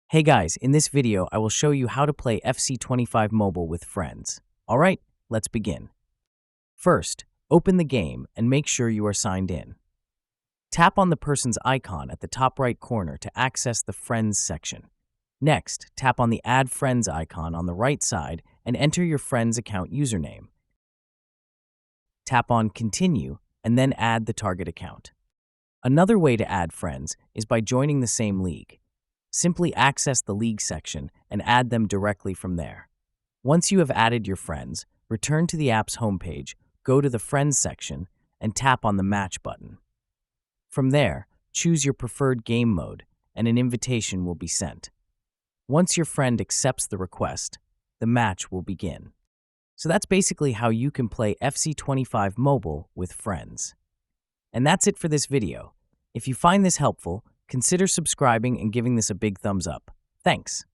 Hey guys, in this video, I will show you how to play FC25 Mobile with friends. Alright, let's begin. First, open the game and make sure you are signed in. Tap on the person's icon at the top right corner to access the Friends section. Next, tap on the Add Friends icon on the right side and enter your friend's account username. Tap on Continue and then add the target account. Another way to add friends is by joining the same league. Simply access the league section and add them directly from there. Once you have added your friends, return to the app's homepage, go to the Friends section, and tap on the Match button. From there, choose your preferred game mode, and an invitation will be sent. Once your friend accepts the request, the match will begin. So that's basically how you can play FC25 Mobile with friends. And that's it for this video. If you find this helpful, consider subscribing and giving this a big thumbs up. Thanks.